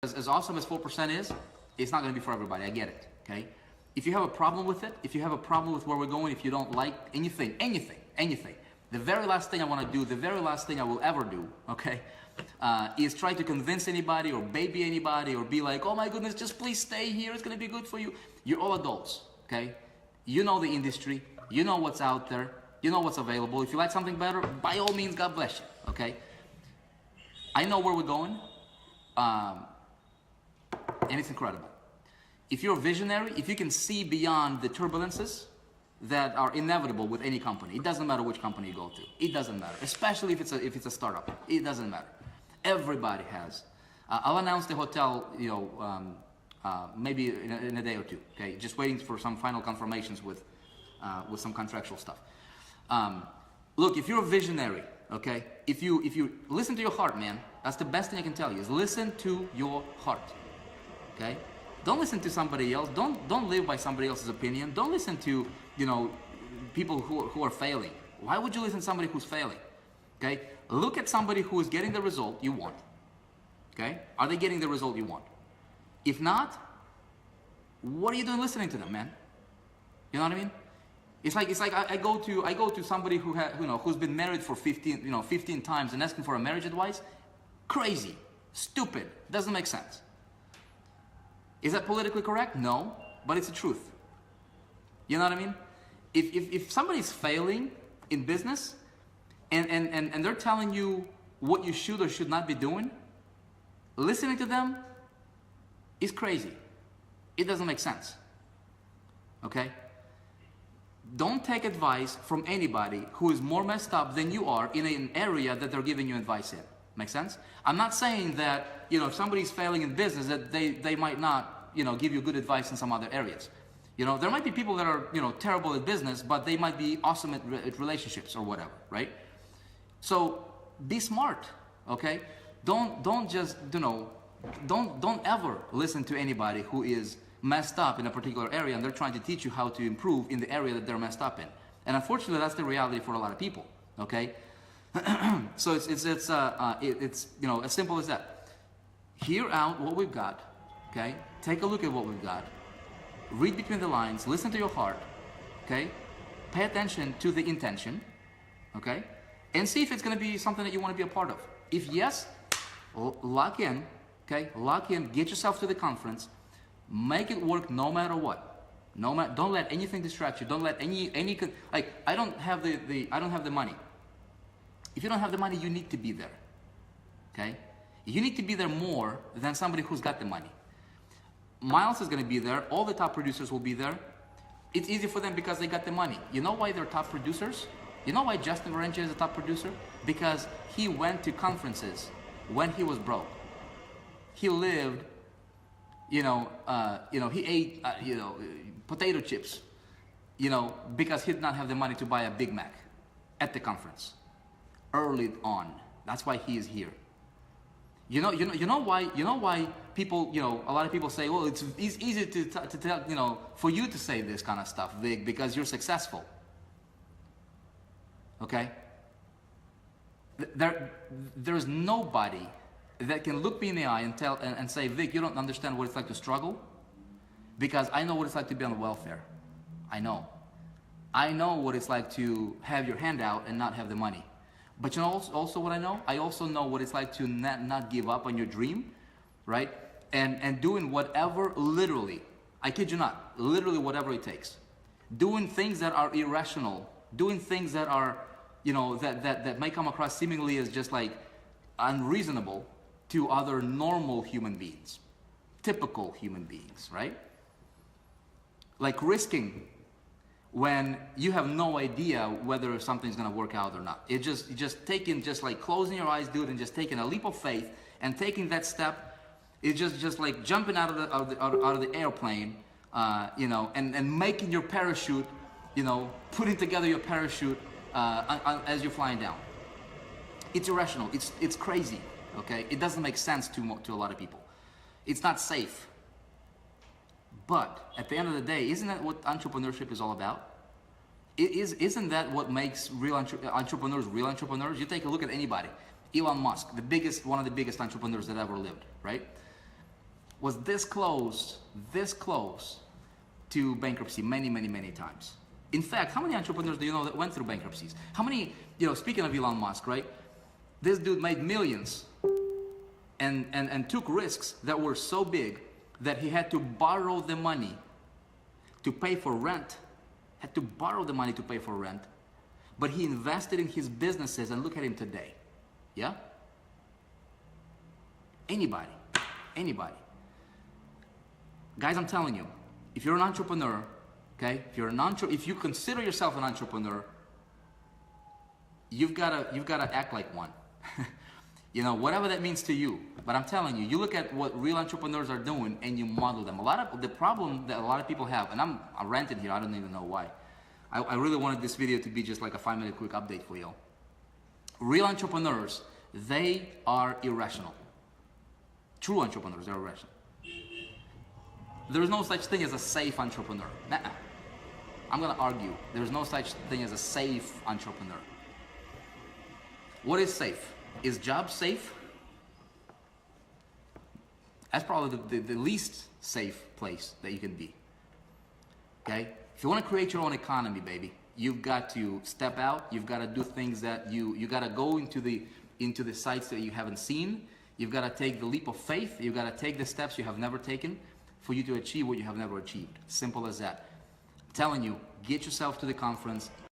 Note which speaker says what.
Speaker 1: As awesome as 4% is, it's not going to be for everybody. I get it, okay? If you have a problem with it, if you have a problem with where we're going, if you don't like anything, the very last thing I want to do, the very last thing I will ever do, okay, is try to convince anybody or baby anybody or be like, oh my goodness, just please stay here, it's going to be good for you. You're all adults, okay? You know the industry, you know what's out there, you know what's available. If you like something better, by all means, God bless you, okay? I know where we're going, and it's incredible. If you're a visionary, if you can see beyond the turbulences that are inevitable with any company, it doesn't matter which company you go to. It doesn't matter, especially if it's a startup. It doesn't matter. Everybody has. I'll announce the hotel, maybe in a day or two. Okay, just waiting for some final confirmations with some contractual stuff. Look, if you're a visionary, okay, if you listen to your heart, man, that's the best thing I can tell you is listen to your heart. Okay, don't listen to somebody else. Don't live by somebody else's opinion. Don't listen to people who are failing. Why would you listen to somebody who's failing? Okay, look at somebody who is getting the result you want. Okay, are they getting the result you want? If not, what are you doing listening to them, man? You know what I mean? It's like I go to somebody who's been married for 15 times and asking for a marriage advice. Crazy, stupid, doesn't make sense. Is that politically correct? No, but it's the truth. You know what I mean? If somebody's failing in business and they're telling you what you should or should not be doing, listening to them is crazy. It doesn't make sense. Okay? Don't take advice from anybody who is more messed up than you are in an area that they're giving you advice in. Make sense? I'm not saying that, if somebody's failing in business that they might not, give you good advice in some other areas. There might be people that are, terrible at business, but they might be awesome at relationships or whatever, right? So be smart, okay? Don't just, don't ever listen to anybody who is messed up in a particular area and they're trying to teach you how to improve in the area that they're messed up in. And unfortunately, that's the reality for a lot of people, okay? So it's as simple as that. Hear out what we've got, okay? Take a look at what we've got. Read between the lines, listen to your heart, okay? Pay attention to the intention, okay? And see if it's gonna be something that you wanna be a part of. If yes, lock in, okay? Lock in, get yourself to the conference, make it work no matter what. Don't let anything distract you. Don't let I don't have the money. If you don't have the money, you need to be there, okay? You need to be there more than somebody who's got the money. Miles is going to be there. All the top producers will be there. It's easy for them because they got the money. You know why they're top producers? You know why Justin Varentia is a top producer? Because he went to conferences when he was broke. He lived, he ate, potato chips, because he did not have the money to buy a Big Mac at the conference. Early on. That's why he is here. You know why people, a lot of people say, well, it's easy to tell, for you to say this kind of stuff, Vic, because you're successful. Okay? There's nobody that can look me in the eye and say, Vic, you don't understand what it's like to struggle, because I know what it's like to be on welfare. I know what it's like to have your hand out and not have the money. But also what I know? I also know what it's like to not give up on your dream, right? And doing whatever, literally, I kid you not, literally whatever it takes. Doing things that are irrational, doing things that are, that may come across seemingly as just like unreasonable to other normal human beings, typical human beings, right? Like risking when you have no idea whether something's gonna work out or not. It's just like closing your eyes, dude, and just taking a leap of faith and taking that step. It's just like jumping out of the airplane, and making your parachute, putting together your parachute as you're flying down. It's irrational. It's crazy. Okay, it doesn't make sense to a lot of people. It's not safe. But at the end of the day, isn't that what entrepreneurship is all about? Isn't that what makes real entrepreneurs real entrepreneurs? You take a look at anybody. Elon Musk, one of the biggest entrepreneurs that ever lived, right? was this close to bankruptcy many times. In fact, how many entrepreneurs do you know that went through bankruptcies? How many, speaking of Elon Musk, right? This dude made millions and took risks that were so big that he had to borrow the money to pay for rent. But he invested in his businesses, and look at him today. Yeah? Anybody. Guys, I'm telling you, if you're an entrepreneur, okay, if you consider yourself an entrepreneur, you've gotta act like one. Whatever that means to you. But I'm telling you, you look at what real entrepreneurs are doing and you model them. The problem that a lot of people have, and I'm ranting here, I don't even know why. I really wanted this video to be just like a 5-minute quick update for you. Real entrepreneurs, they are irrational. True entrepreneurs are irrational. There is no such thing as a safe entrepreneur. Nuh-uh. I'm gonna argue. There is no such thing as a safe entrepreneur. What is safe? Is job safe? That's probably the least safe place that you can be. Okay? If you want to create your own economy, baby, you've got to step out. You've got to do things that you got to go into the sites that you haven't seen. You've got to take the leap of faith. You've got to take the steps you have never taken for you to achieve what you have never achieved. Simple as that. I'm telling you, get yourself to the conference.